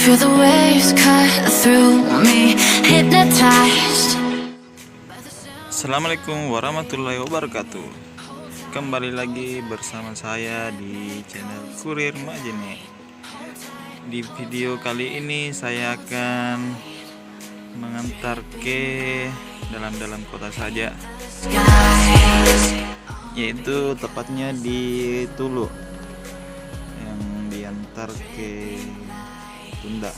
Feel the waves cut through me, hypnotized. Assalamualaikum warahmatullahi wabarakatuh. Kembali lagi bersama saya di channel Kurir Majene. Di video kali ini saya akan mengantar ke dalam kota saja, yaitu tepatnya di Tulu, yang diantar ke Tunda.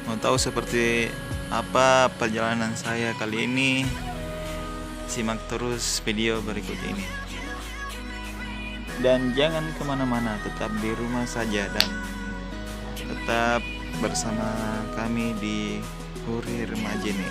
Mau tahu seperti apa perjalanan saya kali ini? Simak terus video berikut ini. Dan jangan kemana-mana, tetap di rumah saja dan tetap bersama kami di Kurir Majene.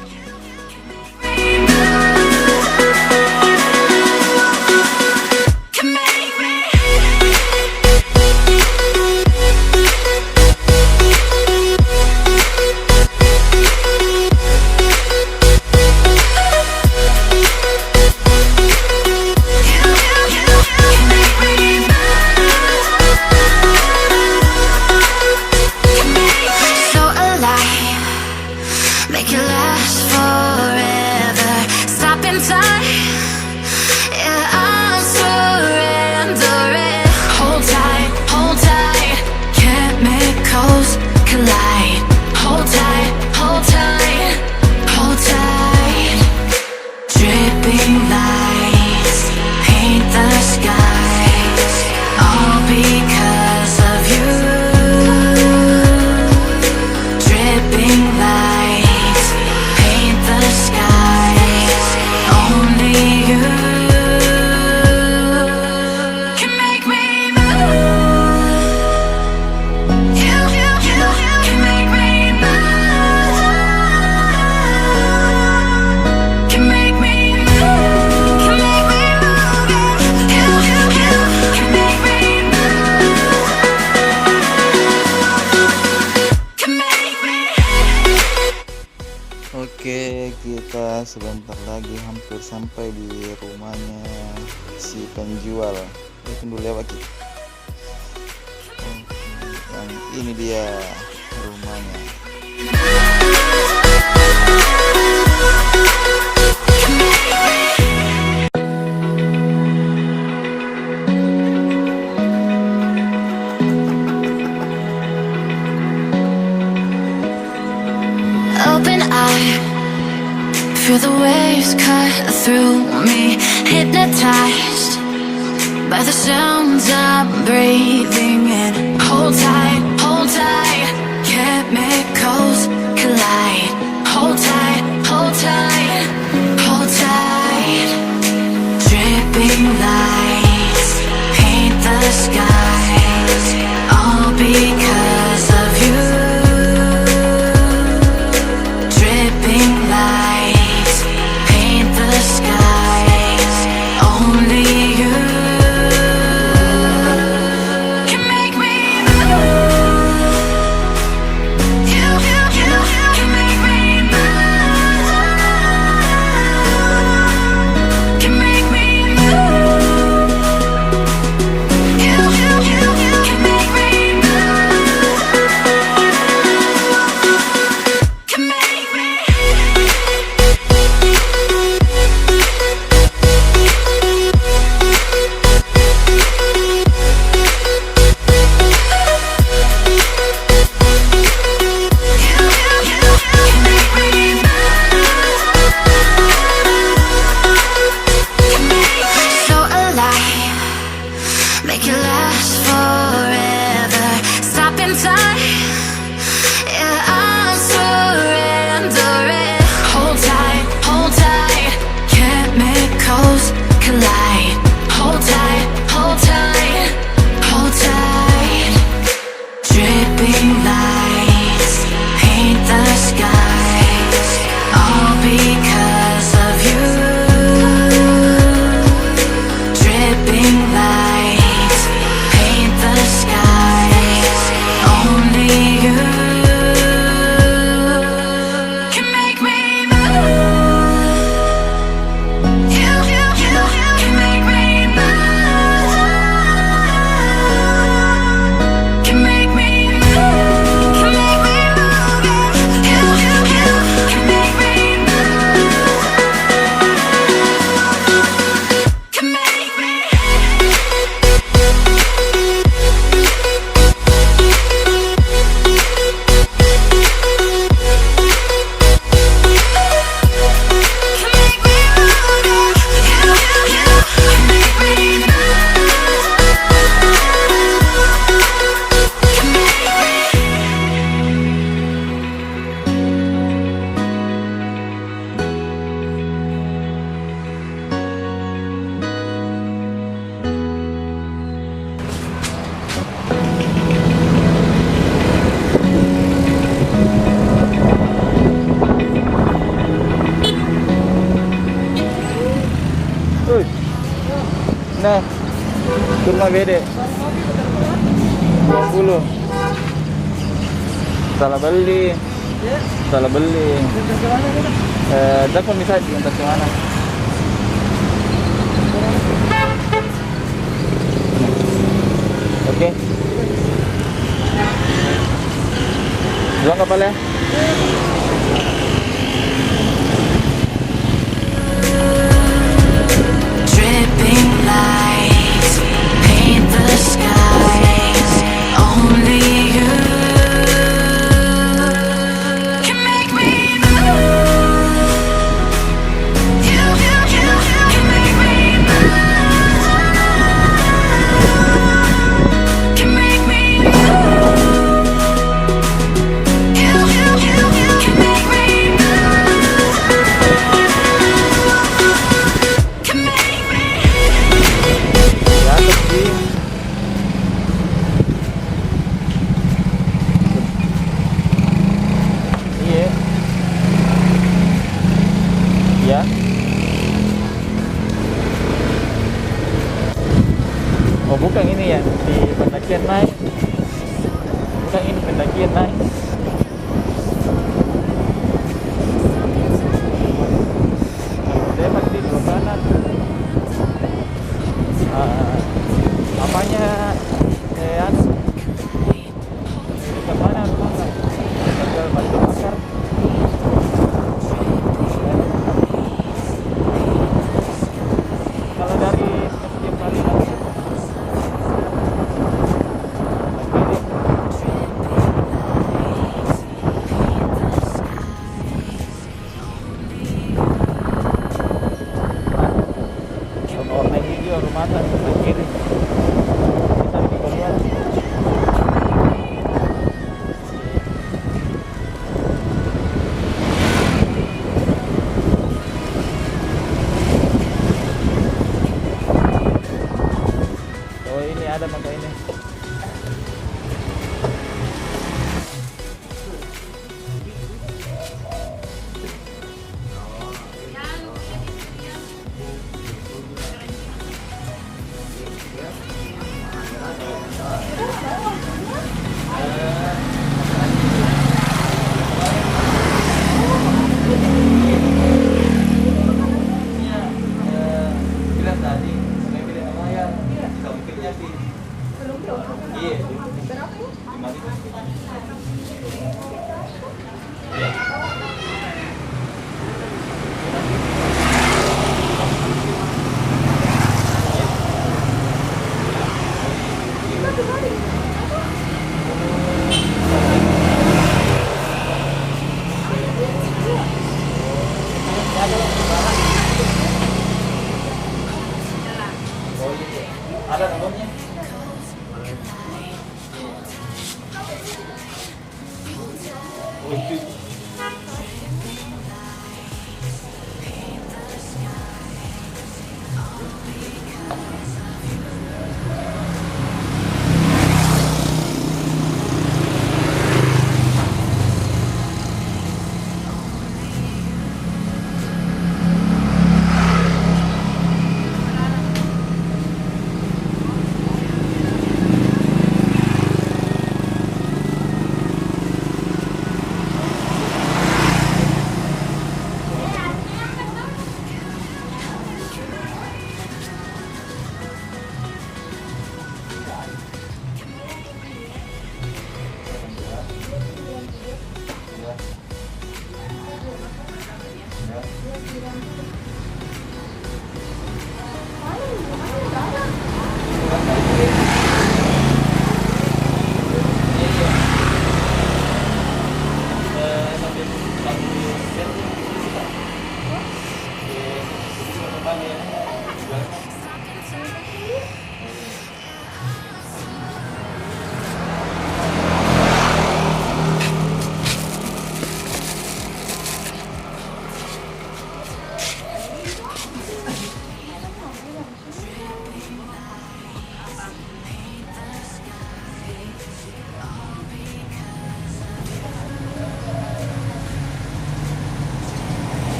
Oke, kita sebentar lagi hampir sampai di rumahnya si penjual. Tunggu lewat kita. Yang ini dia rumahnya. Open eye, feel the waves cut through me, hypnotized by the sounds I'm breathing in. Hold tight, chemicals collide. Hold tight, hold tight, hold tight. Dripping lights paint the skies, all because of you. Mana? Kurma bede. 20. Salah beli. Salah beli. Telepon bisa diantar ke mana? Oke. Jual kapal ya? Dripping lights paint the skies. Only you can make me move. You can make me move. Can make me move. You can make me move. Can make me. Ya, tapi iya. Ya. Oh, bukan ini ya, di pendakian naik. Bukan ini pendakian naik. Dia pasti di kanan. Apanya? Anu. Dekat mana rumah? Dekat Batu Bakar. Kalau dari Masjid Madinah kiri. Warna hijau rumah sebelah kiri. Kita di keluar. Oh, ini ada maka ini. Bilang tadi, saya bilang apa ya? Kalau mungkinnya sih. Iya. Ada nomornya? Oh, itu.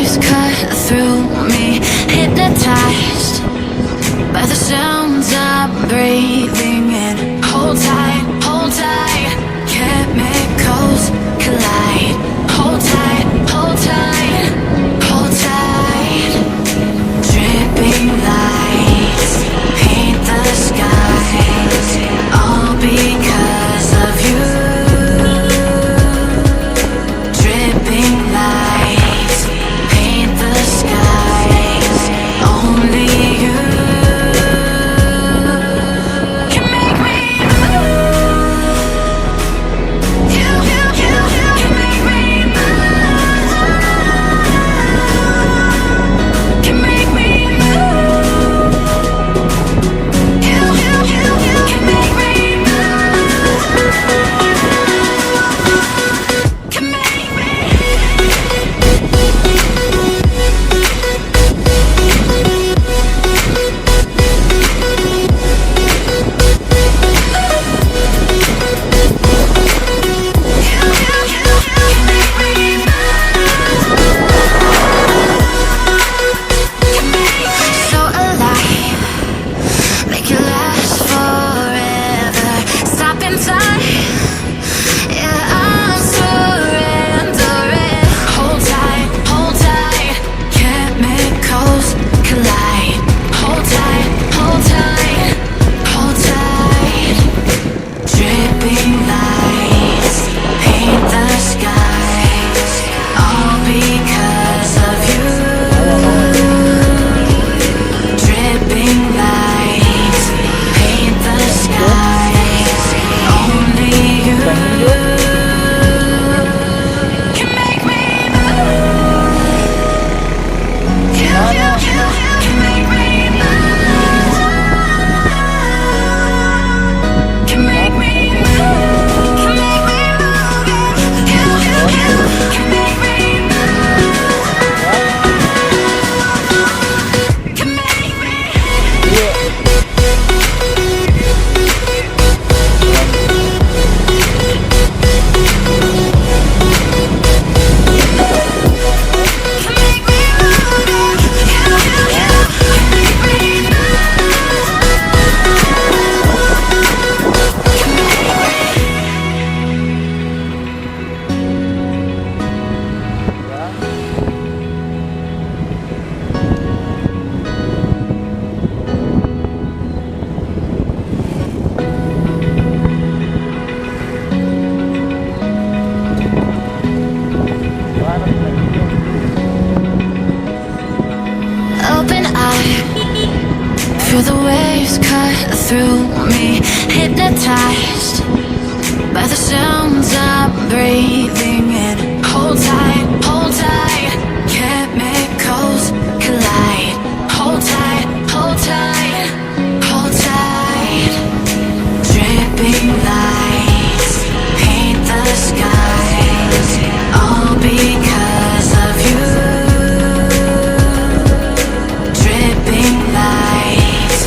waves cut through me, hypnotized by the sounds I'm breathing in. Hold tight, chemicals collide. Hold tight, hold tight, hold tight. Dripping lights paint the skies, all because of you. Dripping lights paint the skies, only you can make me move. You can make me move. Can make me move. You can make me move. Can make me. So alive, make it last forever. Stop in time, yeah, I'm surrendering. Hold tight, chemicals collide. Hold tight, hold tight, hold tight. Dripping lights paint the skies, all because of you. Dripping lights paint the skies, only you can make me move. You can make me move. Can make me move. Can make me move. You can make me move. Can make me. Can make me move. You can make me Open eye, feel the waves cut through me, hypnotized by the sounds I'm breathing in. Hold tight, chemicals collide. Hold tight, hold tight. Dripping lights paint the skies, all because of you. Dripping lights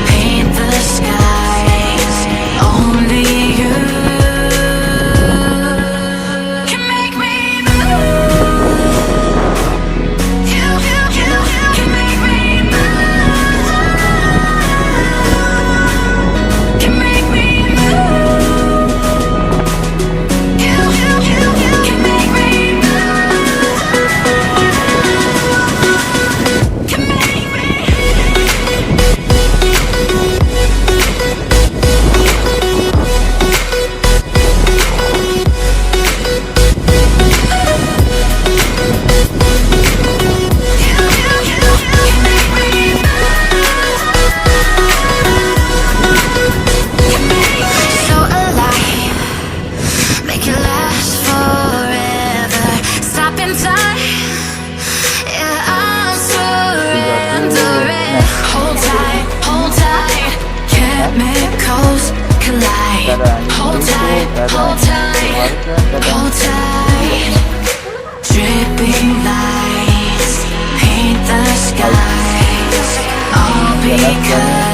paint the skies, only you can make me move. You can make me move. Can make me move. You can make me move. Can make me. So alive, make it last forever. Stop in time, yeah, I'm surrendering. Hold tight, chemicals collide. Hold tight, hold tight. Dripping lights paint the skies, all because